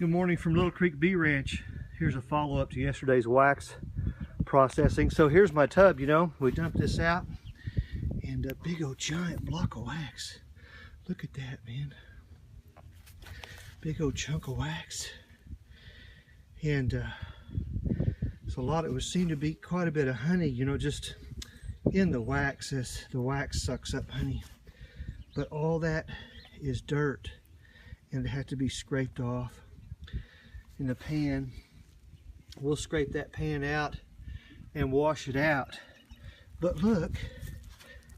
Good morning from Little Creek Bee Ranch. Here's a follow-up to yesterday's wax processing. So here's my tub, you know, we dumped this out and a big old giant block of wax. Look at that, man. Big old chunk of wax. And so it would seem to be quite a bit of honey, you know, just in the wax as the wax sucks up honey. But all that is dirt and it had to be scraped off. In the pan, we'll scrape that pan out and wash it out. But look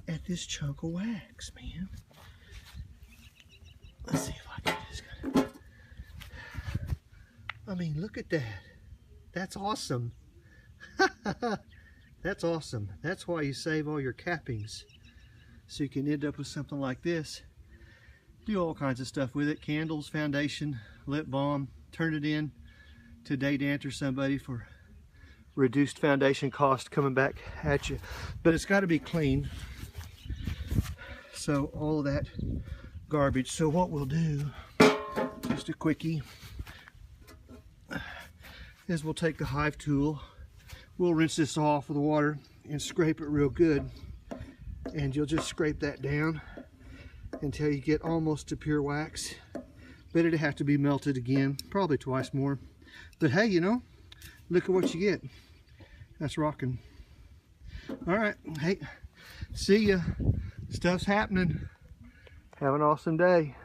at this chunk of wax, man. Let's see if I can just kind of, I mean, look at that. That's awesome. That's awesome. That's why you save all your cappings, so you can end up with something like this. Do all kinds of stuff with it. Candles, foundation, lip balm. Turn it in to date or somebody for reduced foundation cost coming back at you. But it's got to be clean. So all of that garbage. So what we'll do, just a quickie, is we'll take the hive tool. We'll rinse this off with water and scrape it real good. And you'll just scrape that down until you get almost to pure wax. But it'd have to be melted again, probably twice more. But hey, you know, look at what you get. That's rocking. All right, hey, see ya. Stuff's happening. Have an awesome day.